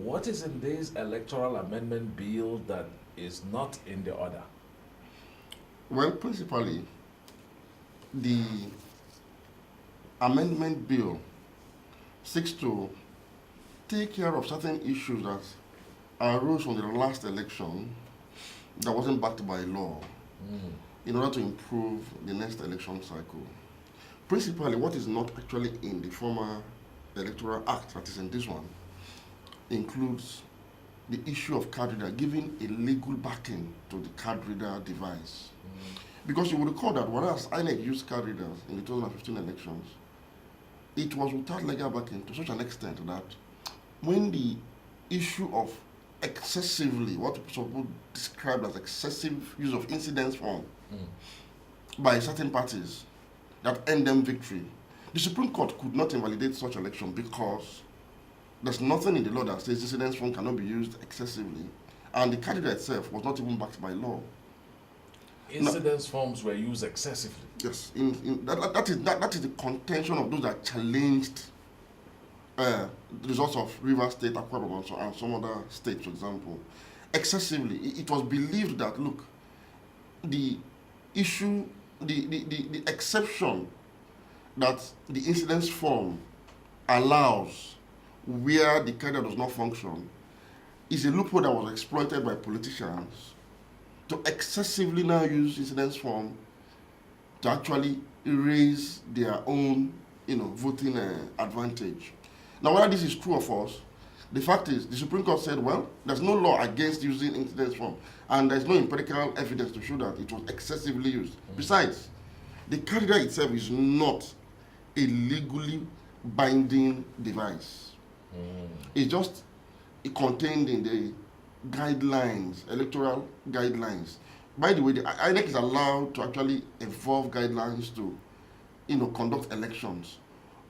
What is in this electoral amendment bill that is not in the other? Well, principally, the amendment bill seeks to take care of certain issues that arose from the last election that wasn't backed by law in order to improve the next election cycle. Principally, what is not actually in the former Electoral Act that is in this one includes the issue of card reader, giving a legal backing to the card reader device. Because you will recall that whereas INEC used card readers in the 2015 elections, it was without legal backing to such an extent that when the issue of excessively, what people describe as excessive use of incidence form by certain parties that earned them victory, the Supreme Court could not invalidate such election because there's nothing in the law that says incidence form cannot be used excessively, and the candidate itself was not even backed by law. Incidence forms were used excessively. Yes, that is the contention of those that challenged the results of Rivers State, Akwa Ibom, and some other states, for example, excessively. It was believed that, look, the issue, the exception that the incidence form allows where the candidate does not function is a loophole that was exploited by politicians to excessively now use incidence form to actually raise their own, voting advantage. Now, whether this is true or false, the fact is the Supreme Court said, well, there's no law against using incidence form, and there's no empirical evidence to show that it was excessively used. Besides, the candidate itself is not a legally binding device. It's just contained in the guidelines, electoral guidelines. By the way, the INEC is allowed to actually evolve guidelines to, conduct elections.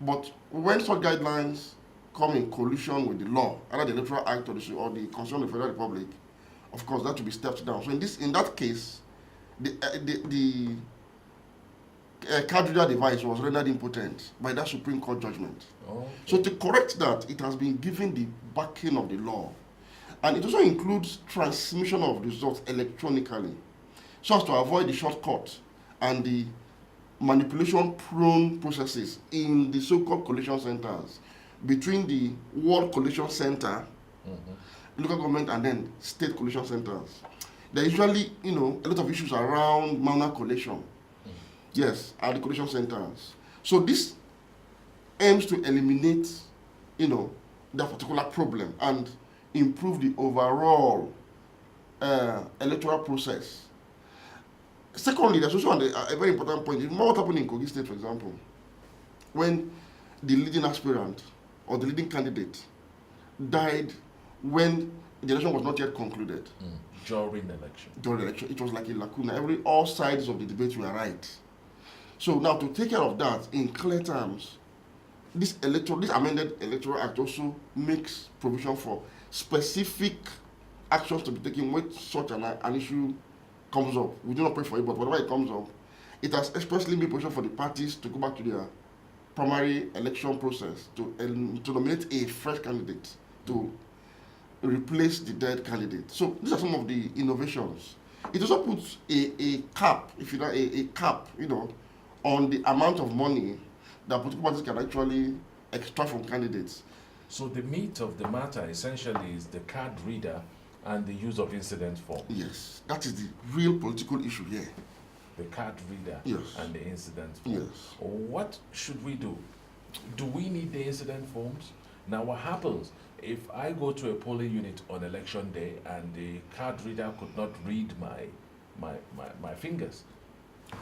But when such guidelines come in collision with the law, either the Electoral Act or the Constitution of the Federal Republic, of course, that will be stepped down. So in that case, the card reader device was rendered impotent by that Supreme Court judgment. Okay. So to correct that, it has been given the backing of the law. And it also includes transmission of results electronically, so as to avoid the shortcut and the manipulation-prone processes in the so-called collation centers between the World Collation Center, local government, and then state collation centers. There are usually, a lot of issues around manual collation. Yes, at the collation centers. So this aims to eliminate, that particular problem and improve the overall electoral process. Secondly, there's also a very important point. It's what happened in Kogi State, for example, when the leading aspirant or the leading candidate died when the election was not yet concluded. During the election. During the election, it was like a lacuna. All sides of the debate were right. So now, to take care of that in clear terms, this amended Electoral Act also makes provision for specific actions to be taken when such an issue comes up. We do not pray for it, but whenever it comes up, it has especially made provision for the parties to go back to their primary election process to nominate a fresh candidate to replace the dead candidate. So these are some of the innovations. It also puts a cap, if you know, a cap, on the amount of money that political parties can actually extract from candidates. So the meat of the matter essentially is the card reader and the use of incident form. Yes, that is the real political issue here. The card reader and the incident form. Yes. What should we do? Do we need the incident forms? Now what happens if I go to a polling unit on election day and the card reader could not read my fingers,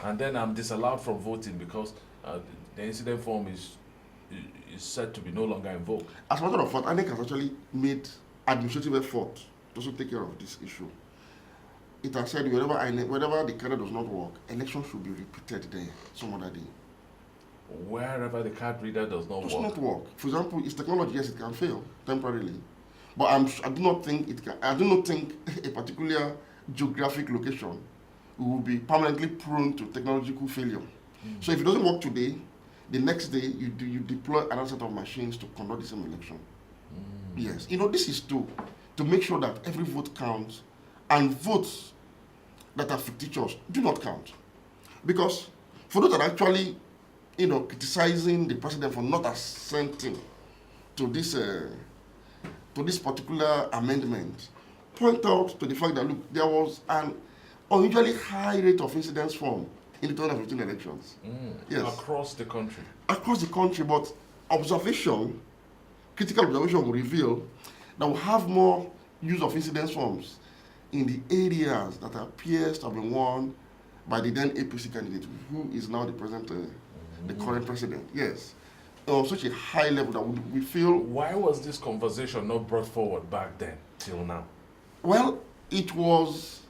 and then I'm disallowed from voting because the incident form is said to be no longer invoked? As a matter of fact, INEC has actually made administrative effort to also take care of this issue. It has said wherever the candidate does not work, election should be repeated there some other day. Wherever the card reader does not work. For example, it's technology, yes, it can fail temporarily, but I do not think a particular geographic location will be permanently prone to technological failure. So if it doesn't work today, the next day you deploy another set of machines to conduct the same election. Yes, this is to make sure that every vote counts, and votes that are fictitious do not count. Because for those that are actually, criticizing the president for not assenting to this particular amendment, point out to the fact that, look, there was an unusually high rate of incidence form in the 2015 elections. Yes. Across the country. Across the country, but critical observation will reveal that we have more use of incidence forms in the areas that appears to have been won by the then APC candidate, who is now the present, the current president. Yes. On such a high level that we feel... Why was this conversation not brought forward back then till now? Well, it was,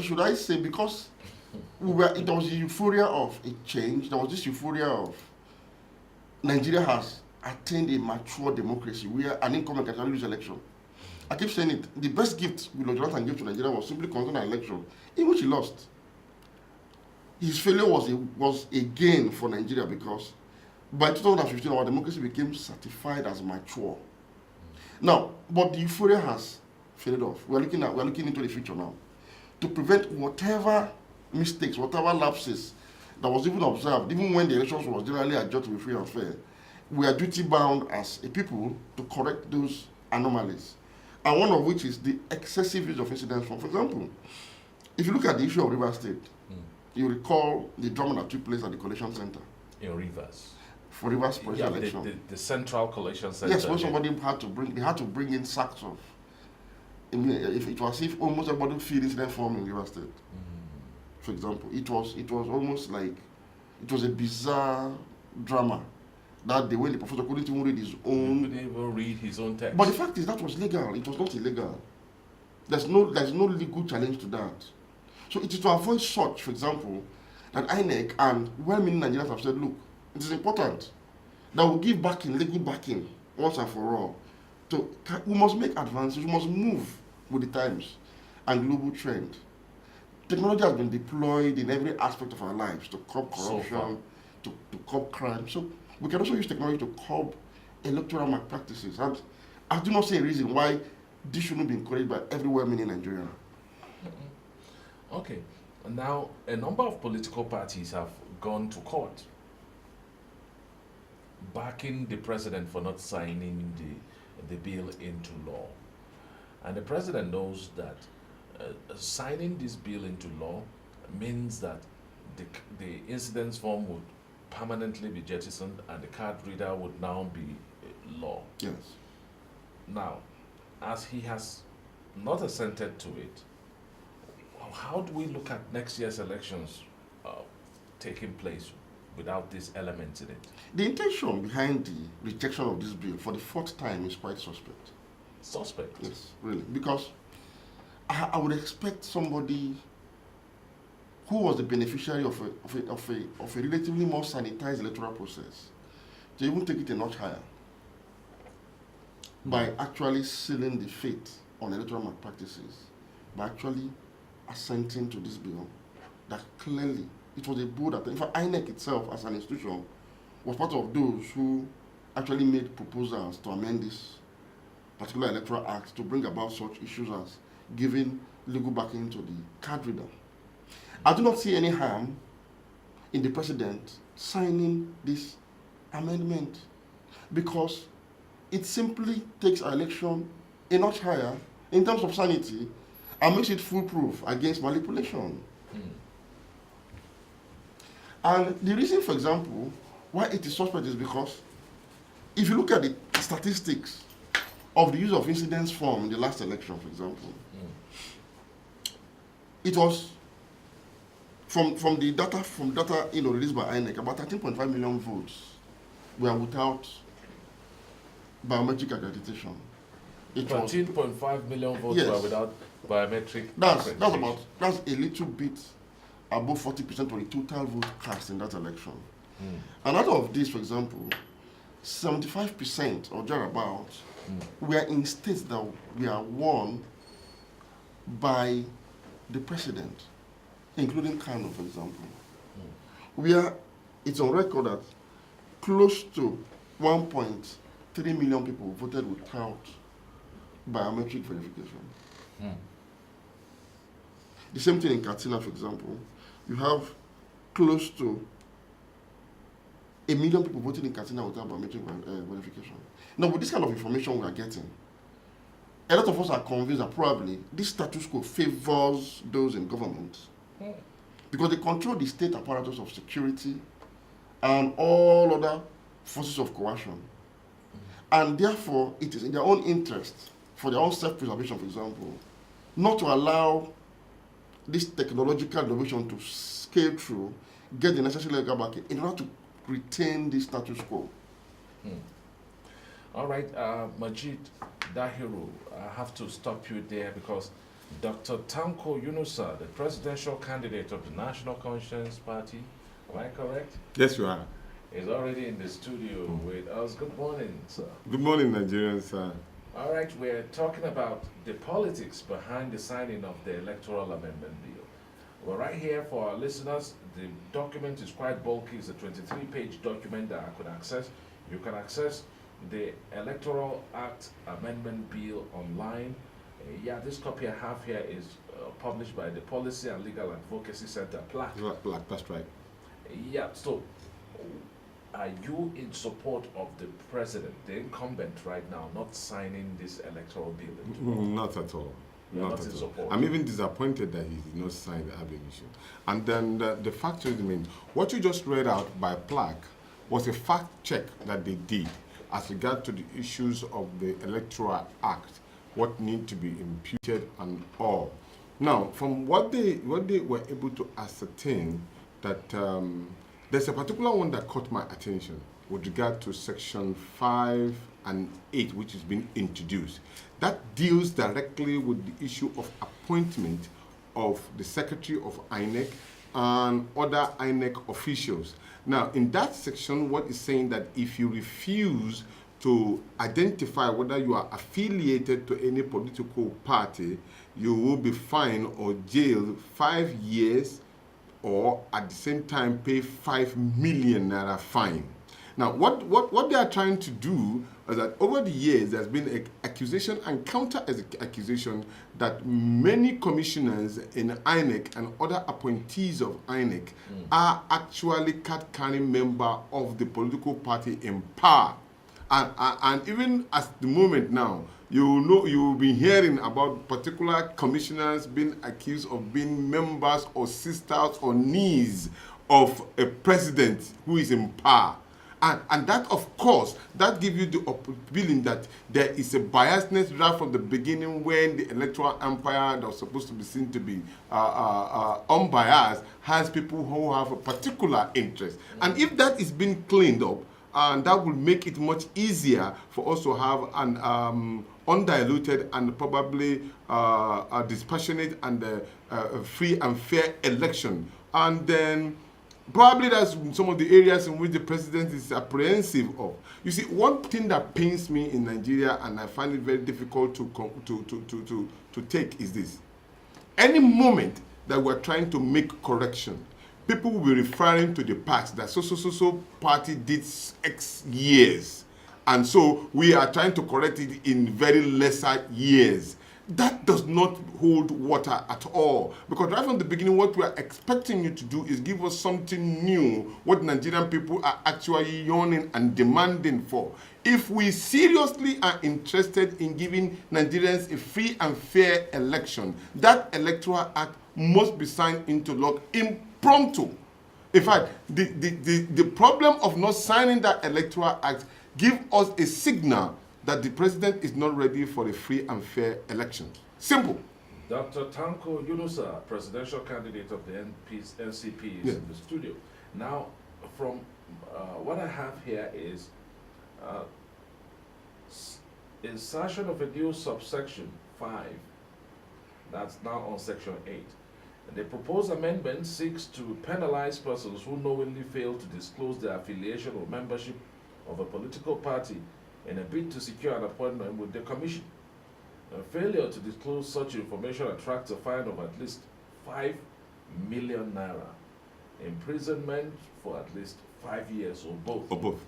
should I say, because it was a euphoria of a change. There was this euphoria of Nigeria has attained a mature democracy where an incumbent can lose election. I keep saying it. The best gift Goodluck Jonathan gave to Nigeria was simply conducting an election in which he lost. His failure was a gain for Nigeria, because by 2015 our democracy became certified as mature. Now, but the euphoria has faded off. We're looking into the future now to prevent whatever mistakes, whatever lapses that was even observed, even when the elections was generally adjudged to be free and fair. We are duty bound as a people to correct those anomalies, and one of which is the excessive use of incidents form. For example, if you look at the issue of Rivers State, you recall the drama that took place at the collation center in Rivers. For Rivers presidential election. The central collation center. Yes, when somebody had to bring in sacks of. If it was if almost everybody filled incident form in Rivers State. For example, it was almost like it was a bizarre drama that day when the professor couldn't even read his own. He couldn't even read his own text. But the fact is that was legal. It was not illegal. There's no legal challenge to that. So it is to avoid such, for example, that INEC and well-meaning Nigerians have said, look, it is important that we give legal backing once and for all. We must make advances, we must move with the times and global trend. Technology has been deployed in every aspect of our lives to curb corruption, to curb crime. So we can also use technology to curb electoral malpractices. And I do not see a reason why this shouldn't be encouraged by every well-meaning Nigerian. Okay. Now, a number of political parties have gone to court backing the president for not signing the bill into law. And the president knows that signing this bill into law means that the incidence form would permanently be jettisoned and the card reader would now be law. Yes. Now, as he has not assented to it, how do we look at next year's elections taking place without these elements in it? The intention behind the rejection of this bill for the fourth time is quite suspect. Suspect? Yes, really. Because I would expect somebody who was the beneficiary of a relatively more sanitized electoral process to even take it a notch higher by actually sealing the fate on electoral malpractices, by actually assenting to this bill that clearly it was a bold attempt. In fact, INEC itself as an institution was part of those who actually made proposals to amend this particular electoral act to bring about such issues as giving legal backing to the card reader. I do not see any harm in the president signing this amendment because it simply takes our election a notch higher in terms of sanity and makes it foolproof against manipulation. And the reason, for example, why it is suspect is because if you look at the statistics of the use of incidence form in the last election, for example, it was from data released by INEC, about 13.5 million votes were without biometric accreditation. 13.5 million votes were without biometric that's accreditation. That's a little bit above 40% of the total vote cast in that election. And out of this, for example, 75% or thereabouts were in states that were won by the president, including Kano, for example. Where it's on record that close to 1.8 3 million people voted without biometric verification. The same thing in Katsina, for example. You have close to 1 million people voting in Katsina without biometric verification. Now, with this kind of information we are getting, a lot of us are convinced that probably this status quo favors those in government because they control the state apparatus of security and all other forces of coercion. And therefore, it is in their own interest, for their own self-preservation, for example, not to allow this technological innovation to scale through, get the necessary legal backing in order to retain the status quo. All right, Majid Dahiru, I have to stop you there because Dr. Tanko Yunusa, the presidential candidate of the National Conscience Party, am I correct? Yes, you are. Is already in the studio with us. Good morning, sir. Good morning, Nigerians, sir. All right, we're talking about the politics behind the signing of the Electoral Amendment Bill. Well, right here for our listeners, the document is quite bulky. It's a 23-page document that I could access. You can access the Electoral Act Amendment Bill online. Yeah, this copy I have here is published by the Policy and Legal Advocacy Center, PLAC. That's right. Yeah, so are you in support of the president, the incumbent right now, not signing this electoral bill? Not at all. Not in support. I'm even disappointed that he did not sign the application. And then the fact is, what you just read out by PLAC was a fact check that they did as regard to the issues of the Electoral Act, what need to be imputed and all. Now, from what they were able to ascertain, that there's a particular one that caught my attention with regard to section 5 and 8, which has been introduced. That deals directly with the issue of appointment of the Secretary of INEC and other INEC officials. Now, in that section, what is saying that if you refuse to identify whether you are affiliated to any political party, you will be fined or jailed 5 years, or at the same time pay 5 million naira fine. Now, what they are trying to do is that over the years, there's been an accusation and counter-accusation that many commissioners in INEC and other appointees of INEC are actually card-carrying members of the political party in power. And even at the moment now, you'll be hearing about particular commissioners being accused of being members or sisters or niece of a president who is in power. And that, of course, that gives you the feeling that there is a biasness right from the beginning when the electoral umpire that was supposed to be seen to be unbiased has people who have a particular interest. And if that is being cleaned up, and that will make it much easier for us to have an undiluted and probably a dispassionate and free and fair election. And then probably that's some of the areas in which the president is apprehensive of. You see, one thing that pains me in Nigeria, and I find it very difficult to take, is this. Any moment that we're trying to make correction, people will be referring to the past, that so party did X years. And so we are trying to correct it in very lesser years. That does not hold water at all. Because right from the beginning, what we are expecting you to do is give us something new, what Nigerian people are actually yearning and demanding for. If we seriously are interested in giving Nigerians a free and fair election, that Electoral Act must be signed into law impromptu. In fact, the problem of not signing that Electoral Act gives us a signal that the president is not ready for a free and fair election. Simple. Dr. Tanko Yunusa, presidential candidate of the NCP, is in the studio. Now, from what I have here is insertion of a new subsection 5, that's now on section 8. And the proposed amendment seeks to penalize persons who knowingly fail to disclose their affiliation or membership of a political party in a bid to secure an appointment with the commission. Failure to disclose such information attracts a fine of at least 5 million naira, imprisonment for at least 5 years or both.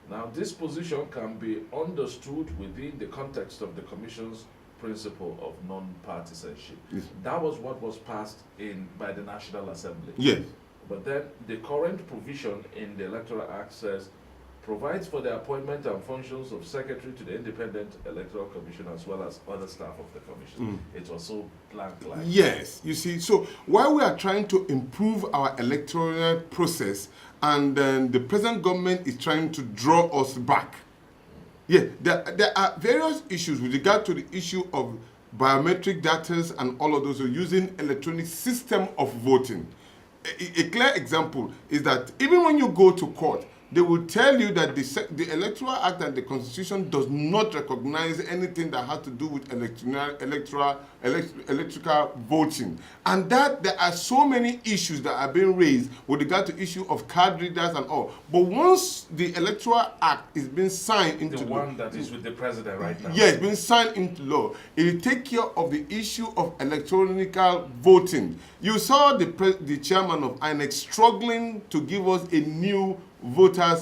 Now, this position can be understood within the context of the Commission's principle of non-partisanship. Yes. That was what was passed by the National Assembly. Yes. But then the current provision in the Electoral Act says, provides for the appointment and functions of Secretary to the Independent Electoral Commission as well as other staff of the Commission. It was so blank. Yes, you see, so while we are trying to improve our electoral process, and then the present government is trying to draw us back. Yeah, there are various issues with regard to the issue of biometric data and all of those, using electronic system of voting. A clear example is that even when you go to court, they will tell you that the Electoral Act and the Constitution does not recognize anything that has to do with electrical voting. And that there are so many issues that are being raised with regard to issue of card readers and all. But once the Electoral Act is being signed into the one that is with the president right now. Yes, being signed into law, it will take care of the issue of electronic voting. You saw the chairman of INEC struggling to give us a new voters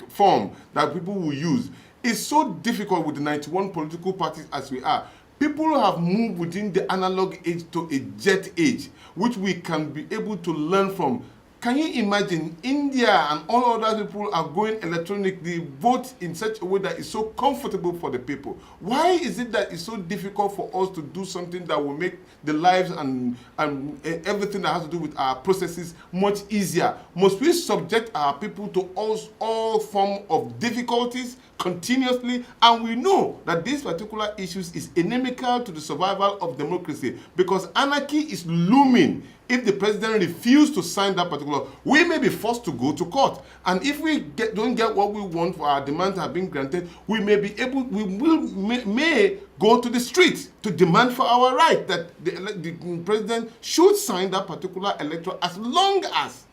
form that people will use. It's so difficult with the 91 political parties as we are. People have moved within the analog age to a jet age, which we can be able to learn from. Can you imagine India and all other people are going electronic, they vote in such a way that is so comfortable for the people? Why is it that it's so difficult for us to do something that will make the lives and everything that has to do with our processes much easier? Must we subject our people to all form of difficulties continuously? And we know that these particular issues is inimical to the survival of democracy, because anarchy is looming. If the president refuses to sign that particular, we may be forced to go to court. And if we don't get what we want, for our demands have been granted, we may go to the streets to demand for our right that the president should sign that particular electoral, as long as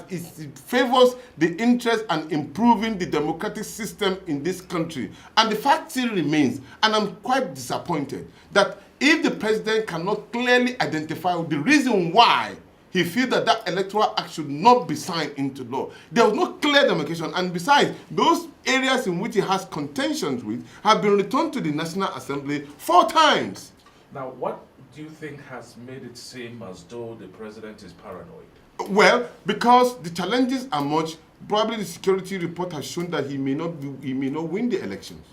it favors the interest and improving the democratic system in this country. And the fact still remains, and I'm quite disappointed, that if the president cannot clearly identify the reason why he feels that electoral act should not be signed into law, there was no clear demarcation. And besides, those areas in which he has contentions with have been returned to the National Assembly 4 times. Now, what do you think has made it seem as though the president is paranoid? Well, because the challenges are much. Probably the security report has shown that he may not win the elections.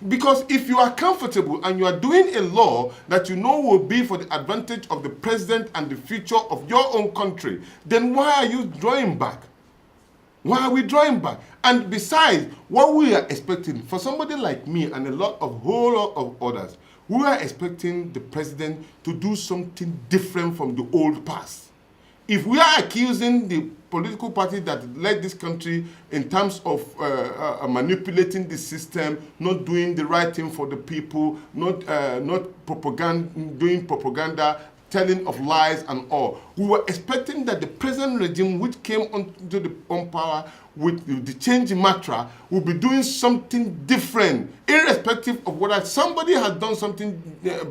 Because if you are comfortable and you are doing a law that you know will be for the advantage of the president and the future of your own country, then why are you drawing back? Why are we drawing back? And besides, what we are expecting, for somebody like me and a whole lot of others, we are expecting the president to do something different from the old past. If we are accusing the political party that led this country in terms of manipulating the system, not doing the right thing for the people, not doing propaganda, telling of lies and all, we were expecting that the present regime, which came on power with the change in Matra, will be doing something different, irrespective of whether somebody has done something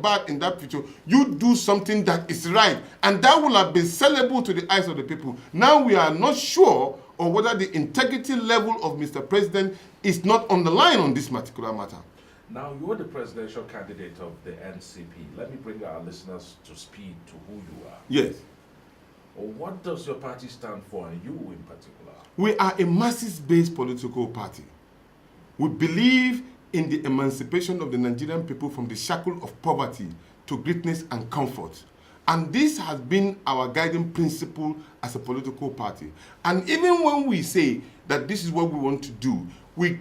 bad in that future. You do something that is right, and that will have been sellable to the eyes of the people. Now we are not sure of whether the integrity level of Mr. President is not on the line on this particular matter. Now, you're the presidential candidate of the NCP. Let me bring our listeners to speed to who you are. Yes. What does your party stand for, and you in particular? We are a masses-based political party. We believe in the emancipation of the Nigerian people from the shackle of poverty to greatness and comfort. And this has been our guiding principle as a political party. And even when we say that this is what we want to do, we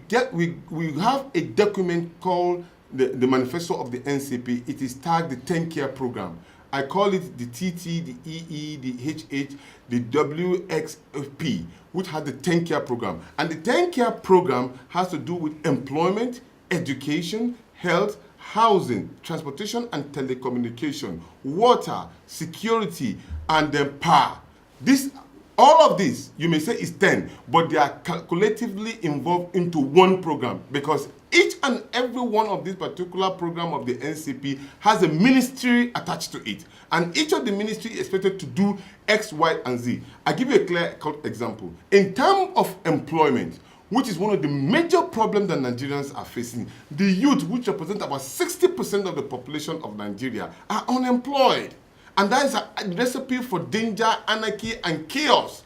have a document called the Manifesto of the NCP. It is tagged the 10-Care Program. I call it the TT, the EE, the HH, the WXP, which has the 10-Care Program. And the 10-Care Program has to do with employment, education, health, housing, transportation and telecommunication, water, security, and then power. These All of this, you may say is 10, but they are calculatively involved into one program, because each and every one of these particular program of the NCP has a ministry attached to it. And each of the ministry is expected to do X, Y, and Z. I give you a clear example. In terms of employment, which is one of the major problems that Nigerians are facing, the youth, which represent about 60% of the population of Nigeria, are unemployed. And that is a recipe for danger, anarchy, and chaos.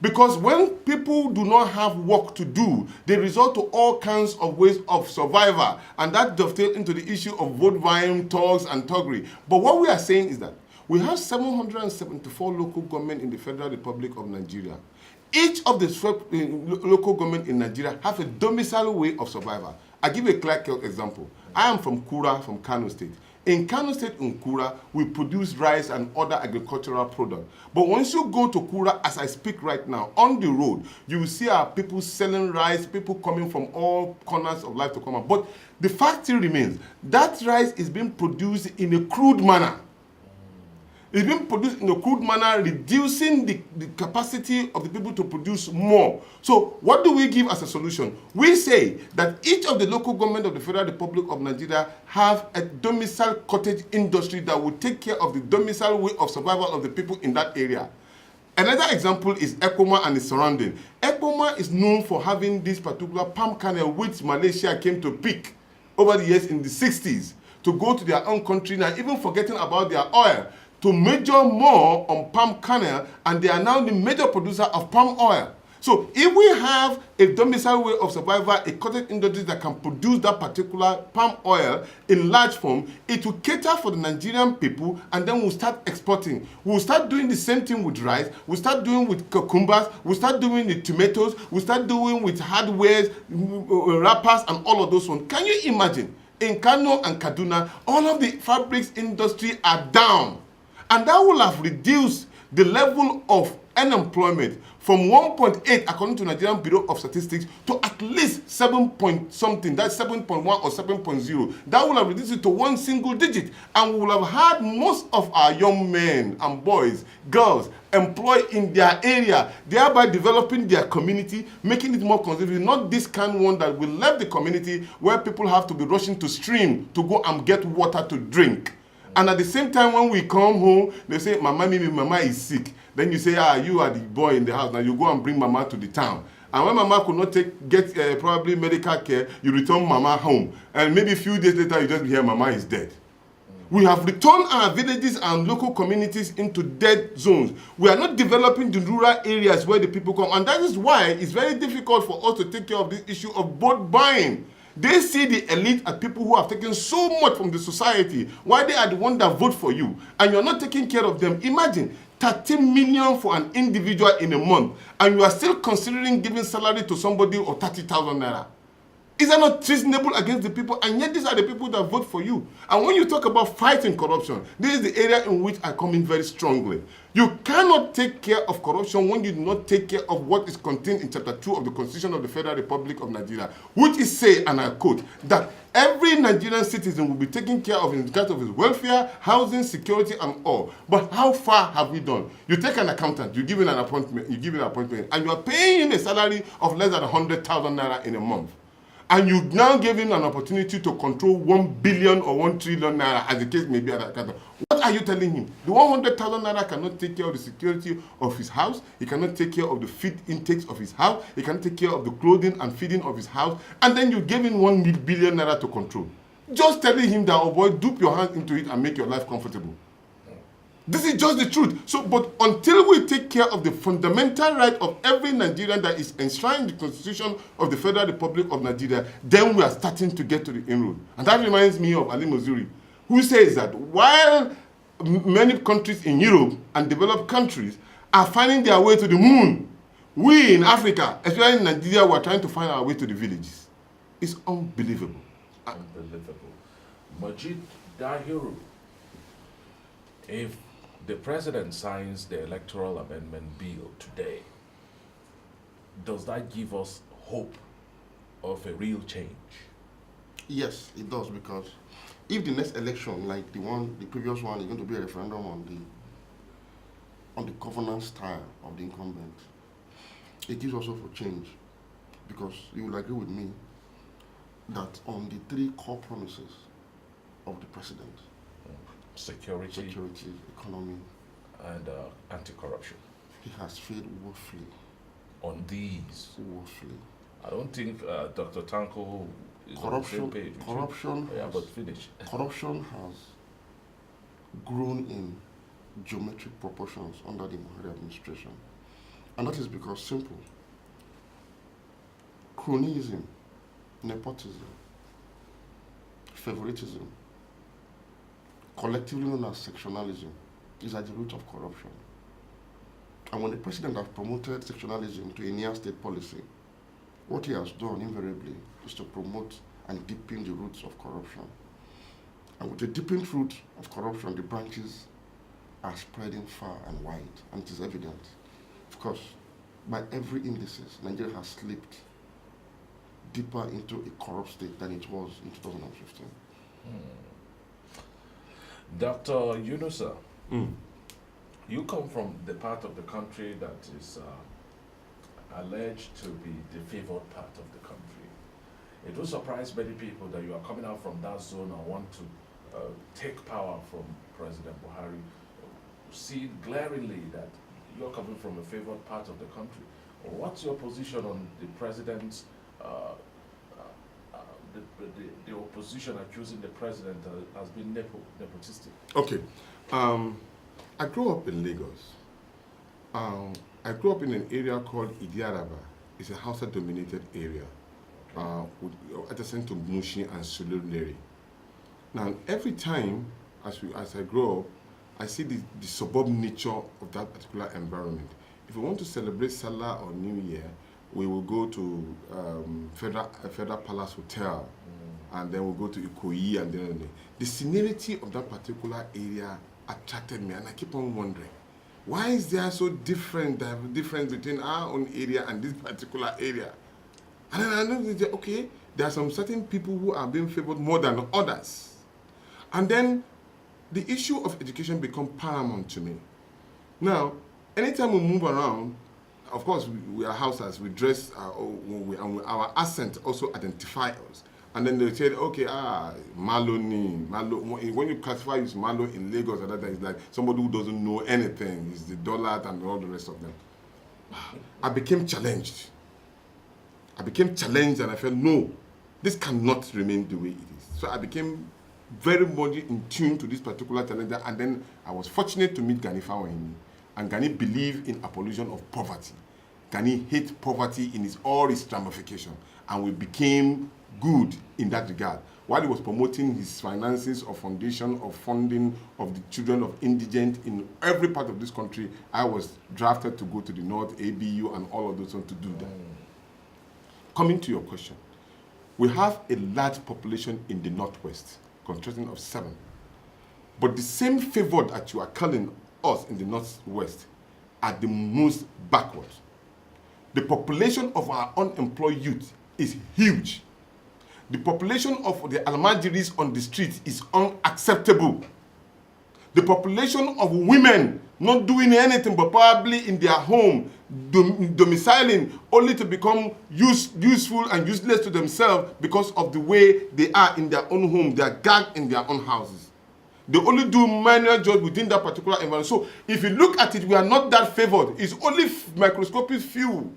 Because when people do not have work to do, they resort to all kinds of ways of survival. And that dovetails into the issue of vote buying, thugs, and thuggery. But what we are saying is that we have 774 local government in the Federal Republic of Nigeria. Each of the local government in Nigeria have a domicile way of survival. I give you a clear example. I am from Kura, from Kano State. In Kano State, in Kura, we produce rice and other agricultural products. But once you go to Kura, as I speak right now, on the road, you will see our people selling rice, people coming from all corners of life to come out. But the fact still remains, that rice is being produced in a crude manner. It's being produced in a crude manner, reducing the capacity of the people to produce more. So what do we give as a solution? We say that each of the local government of the Federal Republic of Nigeria have a domicile cottage industry that will take care of the domicile way of survival of the people in that area. Another example is Ekoma and its surrounding. Ekoma is known for having this particular palm kernel which Malaysia came to pick over the years in the 60s to go to their own country now, even forgetting about their oil, to major more on palm kernel, and they are now the major producer of palm oil. So if we have a domicile way of survival, a cottage industry that can produce that particular palm oil in large form, it will cater for the Nigerian people, and then we'll start exporting. We'll start doing the same thing with rice, we'll start doing with cucumbers, we'll start doing with tomatoes, we'll start doing with hardwares, wrappers, and all of those ones. Can you imagine? In Kano and Kaduna, all of the fabrics industry are down. And that will have reduced the level of unemployment from 1.8, according to Nigerian Bureau of Statistics, to at least 7 point something, that's 7.1 or 7.0. That will have reduced it to one single digit. And we will have had most of our young men and boys, girls, employed in their area, thereby developing their community, making it more conservative, not this kind of one that will leave the community where people have to be rushing to stream to go and get water to drink. And at the same time, when we come home, they say, Mama is sick. Then you say, you are the boy in the house. Now you go and bring Mama to the town. And when Mama could not get probably medical care, you return Mama home. And maybe a few days later, you just hear Mama is dead. We have returned our villages and local communities into dead zones. We are not developing the rural areas where the people come. And that is why it's very difficult for us to take care of this issue of vote buying. They see the elite as people who have taken so much from the society, why they are the ones that vote for you, and you're not taking care of them. Imagine 13 million for an individual in a month, and you are still considering giving salary to somebody or 30,000 naira. Is that not treasonable against the people? And yet these are the people that vote for you. And when you talk about fighting corruption, this is the area in which I come in very strongly. You cannot take care of corruption when you do not take care of what is contained in Chapter 2 of the Constitution of the Federal Republic of Nigeria, which is say, and I quote, that every Nigerian citizen will be taken care of in regard of his welfare, housing, security, and all. But how far have we done? You take an accountant, you give him an appointment, and you are paying him a salary of less than 100,000 naira in a month. And you now give him an opportunity to control 1 billion or 1 trillion naira, as the case may be at that time. What are you telling him? The 100,000 naira cannot take care of the security of his house. He cannot take care of the feed intakes of his house. He cannot take care of the clothing and feeding of his house. And then you give him 1 billion naira to control. Just telling him that, oh boy, dip your hands into it and make your life comfortable. This is just the truth. So, but until we take care of the fundamental right of every Nigerian that is enshrined in the Constitution of the Federal Republic of Nigeria, then we are starting to get to the inroad. And that reminds me of Ali Mazuri, who says that while many countries in Europe and developed countries are finding their way to the moon, we in Africa, especially in Nigeria, we are trying to find our way to the villages. It's unbelievable. Unbelievable. Majid Dahiru, if the president signs the electoral amendment bill today, does that give us hope of a real change? Yes, it does, because if the next election, like the previous one, is going to be a referendum on on the governance style of the incumbent. It gives also for change, because you will agree with me that on the three core promises of the president, Security economy, and anti-corruption. he has failed woefully. On these, Woefully. I don't think Dr. Tanko is on the Corruption, same page. with you. corruption, Yeah, has, but finish. corruption has grown in geometric proportions under the Buhari administration. And that is because simple. Cronyism, nepotism, favoritism, collectively known as sectionalism, is at the root of corruption. And when the president has promoted sectionalism to a near state policy, what he has done invariably is to promote and deepen the roots of corruption. And with the deepened root of corruption, the branches are spreading far and wide, and it is evident. Of course, by every indices, Nigeria has slipped deeper into a corrupt state than it was in 2015. Dr. Yunusa, you come from the part of the country that is alleged to be the favored part of the country. It will surprise many people that you are coming out from that zone and want to take power from President Buhari. See glaringly that you're coming from a favored part of the country. What's your position on the president's, the opposition accusing the president as being nepotistic? Okay. I grew up in Lagos. I grew up in an area called Idiaraba. It's a Hausa-dominated area, adjacent to Mushi and Surulere. Now, every time as I grow up, I see the suburb nature of that particular environment. If we want to celebrate Salah or New Year, we will go to Federal Palace Hotel, and then we'll go to Ikoyi, and then the scenery of that particular area attracted me, and I keep on wondering, why is there so difference between our own area and this particular area? And then I know that, okay, there are some certain people who are being favored more than others. And then the issue of education becomes paramount to me. Now, anytime we move around, of course, we are houses, we dress, and our accent also identify us. And then they say, okay, Malo. When you classify as Malo in Lagos, it's like somebody who doesn't know anything. It's the dollar and all the rest of them. I became challenged. And I felt, no, this cannot remain the way it is. So I became very much in tune to this particular challenge. And then I was fortunate to meet Gani Fawahimi. And Gani believed in abolition of poverty. Gani hate poverty in all its ramifications. And we became good in that regard. While he was promoting his finances of foundation, of funding of the children of indigent in every part of this country, I was drafted to go to the North, ABU, and all of those ones to do that. Coming to your question, we have a large population in the Northwest, consisting of 7. But the same favored that you are calling us in the Northwest are the most backward. The population of our unemployed youth is huge. The population of the Almajiris on the streets is unacceptable. The population of women not doing anything but probably in their home, domiciling only to become useful and useless to themselves because of the way they are in their own home. They are gagged in their own houses. They only do manual jobs within that particular environment. So if you look at it, we are not that favored. It's only microscopic few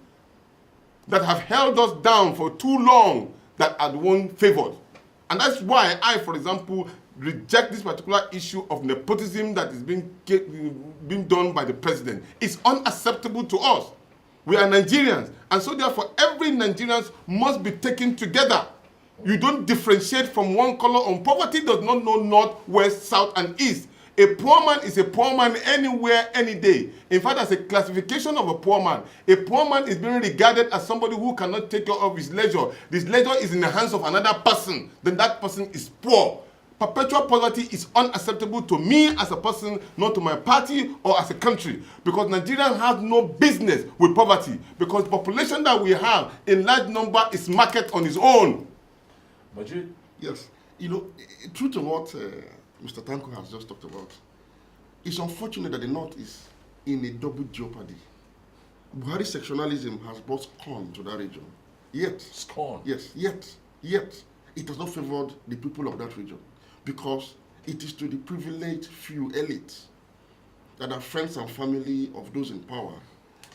that have held us down for too long that are the one favored. And that's why I, for example, reject this particular issue of nepotism that is being done by the president. It's unacceptable to us. We are Nigerians. And so therefore, every Nigerian must be taken together. You don't differentiate from one color on. Poverty does not know north, west, south, and east. A poor man is a poor man anywhere, any day. In fact, as a classification of a poor man is being regarded as somebody who cannot take care of his leisure. This leisure is in the hands of another person. Then that person is poor. Perpetual poverty is unacceptable to me as a person, not to my party or as a country. Because Nigeria has no business with poverty. Because the population that we have in large number is market on its own. Majid? Yes. You know, true to what Mr. Tanko has just talked about, it's unfortunate that the North is in a double jeopardy. Buhari sectionalism has brought scorn to that region. Yet, Scorn. yes, yet, it has not favored the people of that region because it is to the privileged few elites that are friends and family of those in power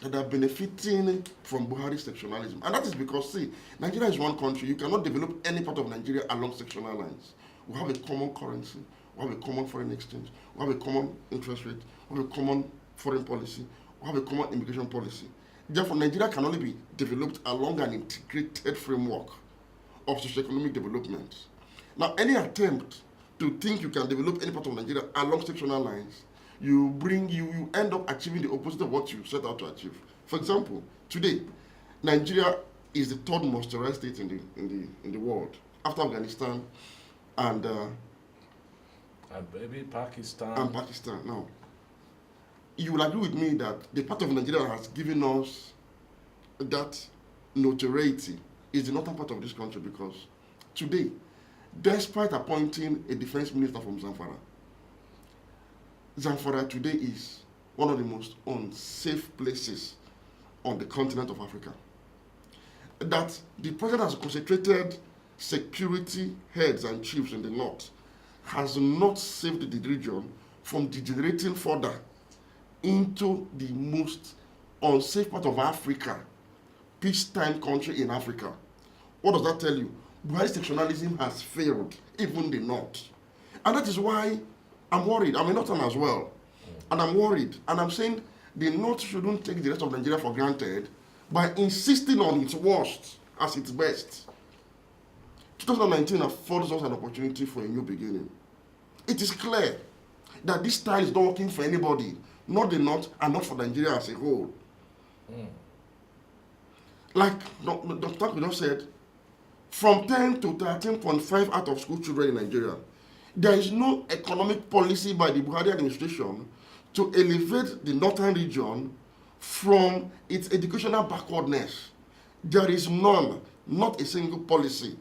that are benefiting from Buhari sectionalism. And that is because, see, Nigeria is one country. You cannot develop any part of Nigeria along sectional lines. We have a common currency. We have a common foreign exchange. We have a common interest rate. We have a common foreign policy. We have a common immigration policy. Therefore, Nigeria can only be developed along an integrated framework of socioeconomic development. Now, any attempt to think you can develop any part of Nigeria along sectional lines, you end up achieving the opposite of what you set out to achieve. For example, today, Nigeria is the third most terrorized state in the world, after Afghanistan and maybe Pakistan. And Pakistan. Now, you will agree with me that the part of Nigeria that has given us that notoriety is the northern part of this country, because today, despite appointing a defense minister from Zamfara today is one of the most unsafe places on the continent of Africa. That the president has concentrated security heads and chiefs in the north has not saved the region from degenerating further into the most unsafe part of Africa, peacetime country in Africa. What does that tell you? Buhari sectionalism has failed, even the north. And that is why I'm worried. I'm a northern as well. And I'm worried. And I'm saying the north shouldn't take the rest of Nigeria for granted by insisting on its worst as its best. 2019 affords us an opportunity for a new beginning. It is clear that this style is not working for anybody, not the north and not for Nigeria as a whole. Like Dr. Tanko just said, from 10 to 13.5 out of school children in Nigeria, there is no economic policy by the Buhari administration to elevate the northern region from its educational backwardness. There is none, not a single policy.